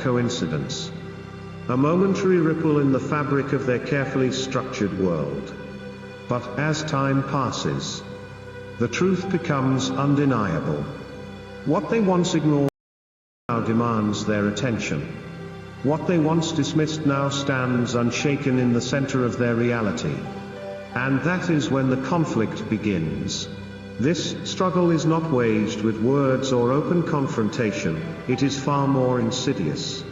coincidence. A momentary ripple in the fabric of their carefully structured world. But as time passes, the truth becomes undeniable. What they once ignored now demands their attention. What they once dismissed now stands unshaken in the center of their reality. And that is when the conflict begins. This struggle is not waged with words or open confrontation, it is far more insidious.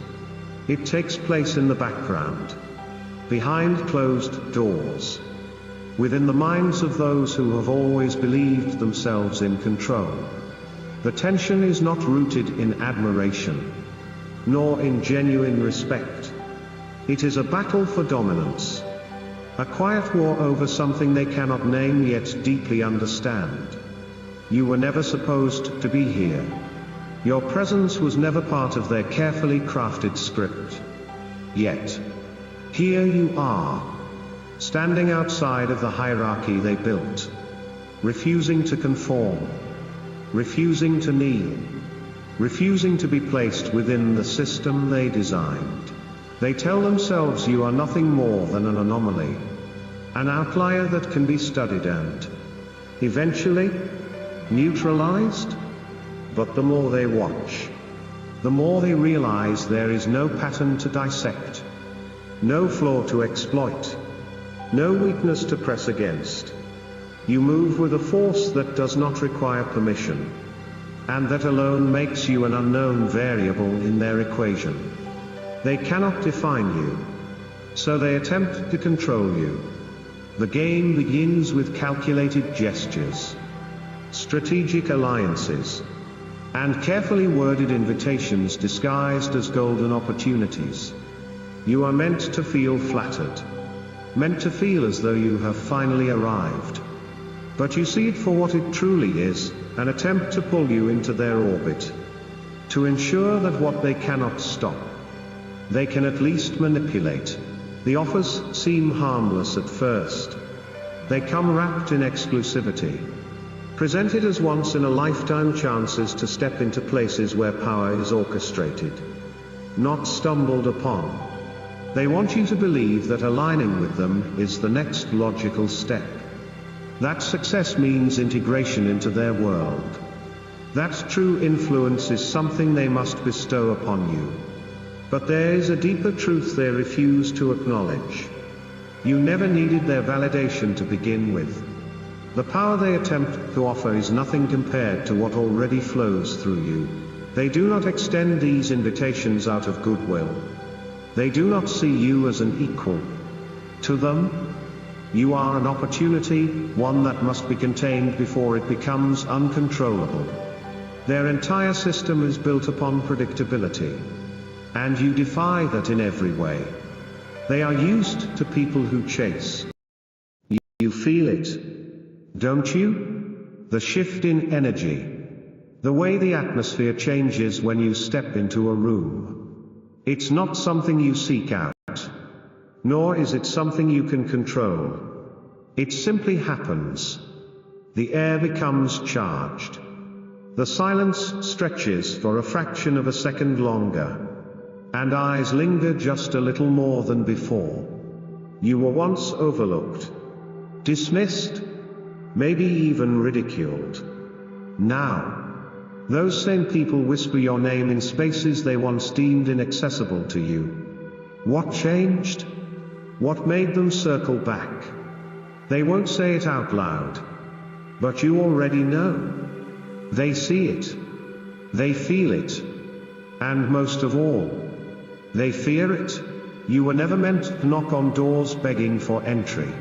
It takes place in the background, behind closed doors, within the minds of those who have always believed themselves in control. The tension is not rooted in admiration, nor in genuine respect. It is a battle for dominance. A quiet war over something they cannot name yet deeply understand. You were never supposed to be here. Your presence was never part of their carefully crafted script. Yet, here you are, standing outside of the hierarchy they built, refusing to conform, refusing to kneel, refusing to be placed within the system they designed. They tell themselves you are nothing more than an anomaly, an outlier that can be studied and, eventually, neutralized. But the more they watch, the more they realize there is no pattern to dissect, no flaw to exploit, no weakness to press against. You move with a force that does not require permission, and that alone makes you an unknown variable in their equation. They cannot define you, so they attempt to control you. The game begins with calculated gestures, strategic alliances, and carefully worded invitations disguised as golden opportunities. You are meant to feel flattered, meant to feel as though you have finally arrived. But you see it for what it truly is, an attempt to pull you into their orbit, to ensure that what they cannot stop, they can at least manipulate. The offers seem harmless at first. They come wrapped in exclusivity, presented as once-in-a-lifetime chances to step into places where power is orchestrated, not stumbled upon. They want you to believe that aligning with them is the next logical step. That success means integration into their world. That true influence is something they must bestow upon you. But there is a deeper truth they refuse to acknowledge. You never needed their validation to begin with. The power they attempt to offer is nothing compared to what already flows through you. They do not extend these invitations out of goodwill. They do not see you as an equal. To them, you are an opportunity, one that must be contained before it becomes uncontrollable. Their entire system is built upon predictability, and you defy that in every way. They are used to people who chase. You feel it, don't you? The shift in energy. The way the atmosphere changes when you step into a room. It's not something you seek out, nor is it something you can control. It simply happens. The air becomes charged. The silence stretches for a fraction of a second longer, and eyes linger just a little more than before. You were once overlooked, dismissed, maybe even ridiculed. Now, those same people whisper your name in spaces they once deemed inaccessible to you. What changed? What made them circle back? They won't say it out loud, but you already know. They see it. They feel it. And most of all, they fear it. You were never meant to knock on doors begging for entry.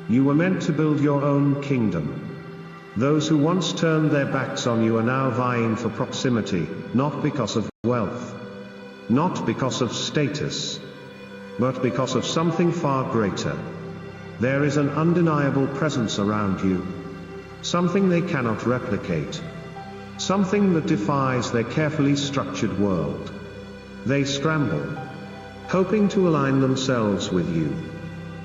You were meant to build your own kingdom. Those who once turned their backs on you are now vying for proximity, not because of wealth, not because of status, but because of something far greater. There is an undeniable presence around you, something they cannot replicate, something that defies their carefully structured world. They scramble, hoping to align themselves with you,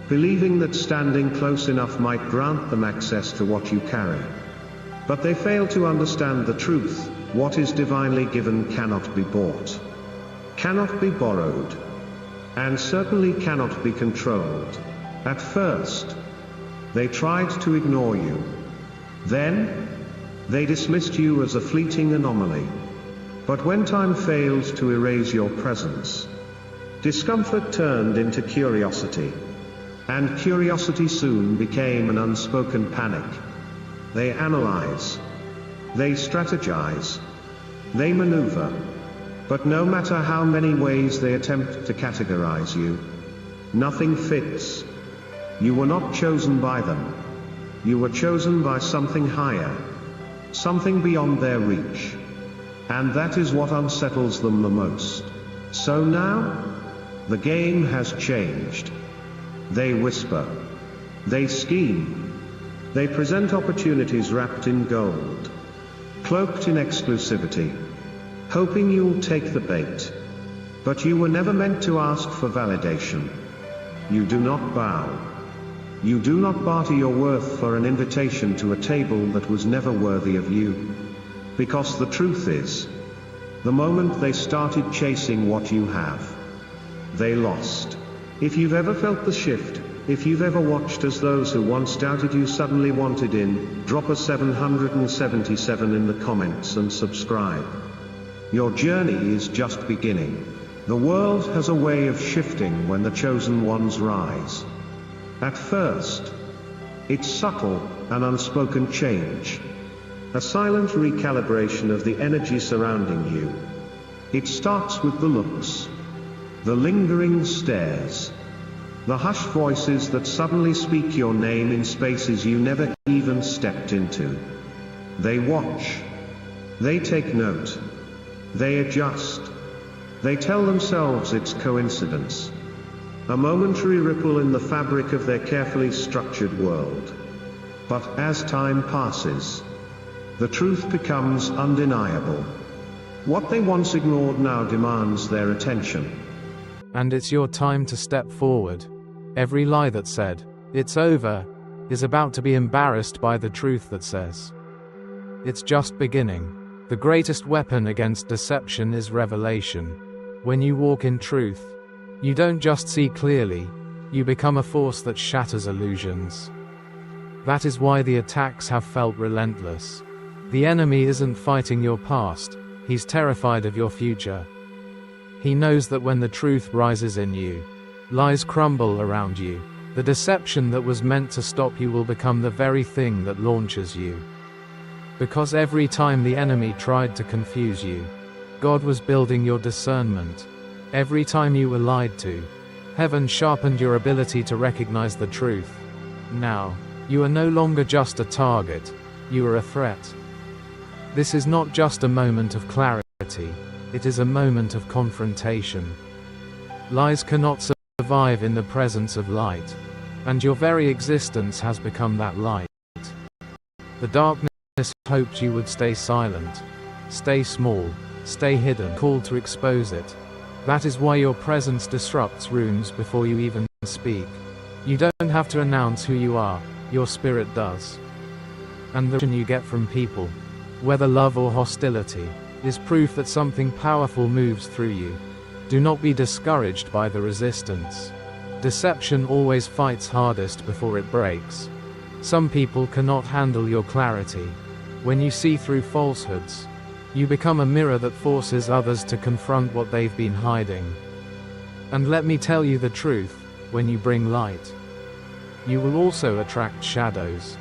believing that standing close enough might grant them access to what you carry. But they fail to understand the truth: what is divinely given cannot be bought, cannot be borrowed, and certainly cannot be controlled. At first, they tried to ignore you. Then, they dismissed you as a fleeting anomaly. But when time failed to erase your presence, discomfort turned into curiosity. And curiosity soon became an unspoken panic. They analyze. They strategize. They maneuver. But no matter how many ways they attempt to categorize you, nothing fits. You were not chosen by them. You were chosen by something higher. Something beyond their reach. And that is what unsettles them the most. So now, the game has changed. They whisper. They scheme. They present opportunities wrapped in gold, cloaked in exclusivity, hoping you'll take the bait. But you were never meant to ask for validation. You do not bow. You do not barter your worth for an invitation to a table that was never worthy of you. Because the truth is, the moment they started chasing what you have, they lost. If you've ever felt the shift, if you've ever watched as those who once doubted you suddenly wanted in, drop a 777 in the comments and subscribe. Your journey is just beginning. The world has a way of shifting when the chosen ones rise. At first, it's subtle, an unspoken change. A silent recalibration of the energy surrounding you. It starts with the looks. The lingering stares. The hushed voices that suddenly speak your name in spaces you never even stepped into. They watch. They take note. They adjust. They tell themselves it's coincidence. A momentary ripple in the fabric of their carefully structured world. But as time passes, the truth becomes undeniable. What they once ignored now demands their attention. And it's your time to step forward. Every lie that said, "It's over," is about to be embarrassed by the truth that says, "It's just beginning." The greatest weapon against deception is revelation. When you walk in truth, you don't just see clearly, you become a force that shatters illusions. That is why the attacks have felt relentless. The enemy isn't fighting your past, he's terrified of your future. He knows that when the truth rises in you, lies crumble around you. The deception that was meant to stop you will become the very thing that launches you. Because every time the enemy tried to confuse you, God was building your discernment. Every time you were lied to, heaven sharpened your ability to recognize the truth. Now, you are no longer just a target, you are a threat. This is not just a moment of clarity, it is a moment of confrontation. Lies cannot survive in the presence of light, and your very existence has become that light. The darkness hoped you would stay silent, stay small, stay hidden, called to expose it. That is why your presence disrupts rooms before you even speak. You don't have to announce who you are, your spirit does. And the reaction you get from people, whether love or hostility, is proof that something powerful moves through you. Do not be discouraged by the resistance. Deception always fights hardest before it breaks. Some people cannot handle your clarity. When you see through falsehoods, you become a mirror that forces others to confront what they've been hiding. And let me tell you the truth, when you bring light, you will also attract shadows.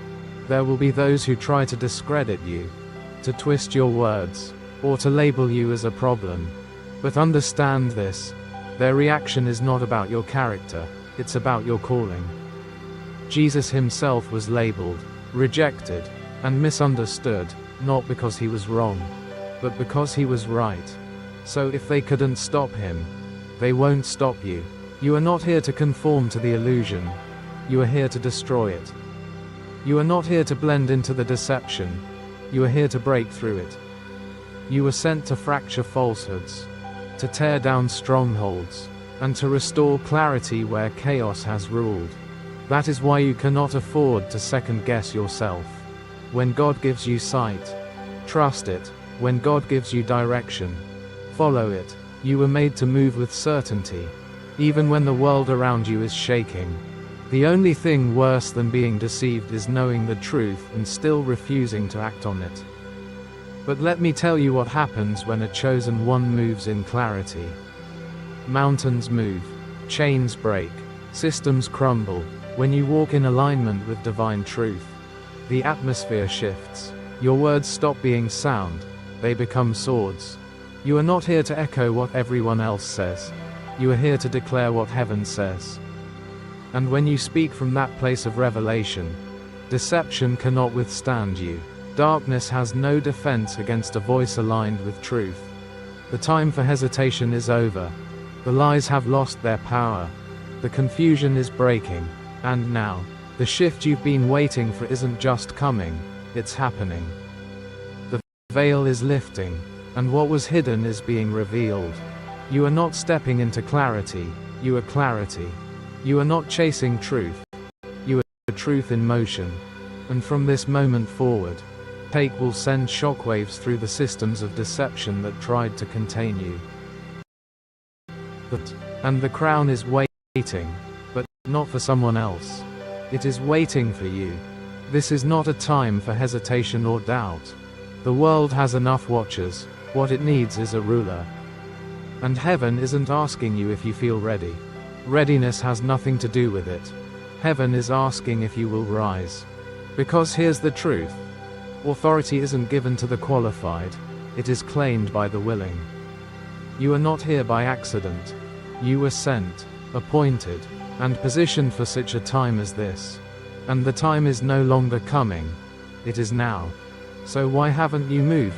There will be those who try to discredit you, to twist your words, or to label you as a problem. But understand this, their reaction is not about your character, it's about your calling. Jesus himself was labeled, rejected, and misunderstood, not because he was wrong, but because he was right. So if they couldn't stop him, they won't stop you. You are not here to conform to the illusion, you are here to destroy it. You are not here to blend into the deception, you are here to break through it. You were sent to fracture falsehoods, to tear down strongholds, and to restore clarity where chaos has ruled. That is why you cannot afford to second-guess yourself. When God gives you sight, trust it. When God gives you direction, follow it. You were made to move with certainty, even when the world around you is shaking. The only thing worse than being deceived is knowing the truth and still refusing to act on it. But let me tell you what happens when a chosen one moves in clarity. Mountains move, chains break, systems crumble, when you walk in alignment with divine truth. The atmosphere shifts. Your words stop being sound, they become swords. You are not here to echo what everyone else says. You are here to declare what heaven says. And when you speak from that place of revelation, deception cannot withstand you. Darkness has no defense against a voice aligned with truth. The time for hesitation is over. The lies have lost their power. The confusion is breaking. And now, the shift you've been waiting for isn't just coming, it's happening. The veil is lifting, and what was hidden is being revealed. You are not stepping into clarity, you are clarity. You are not chasing truth. You are truth in motion. And from this moment forward, take will send shockwaves through the systems of deception that tried to contain you. And the crown is waiting, but not for someone else. It is waiting for you. This is not a time for hesitation or doubt. The world has enough watchers. What it needs is a ruler. And heaven isn't asking you if you feel ready. Readiness has nothing to do with it. Heaven is asking if you will rise. Because here's the truth. Authority isn't given to the qualified, it is claimed by the willing. You are not here by accident. You were sent, appointed, and positioned for such a time as this. And the time is no longer coming, it is now. So why haven't you moved?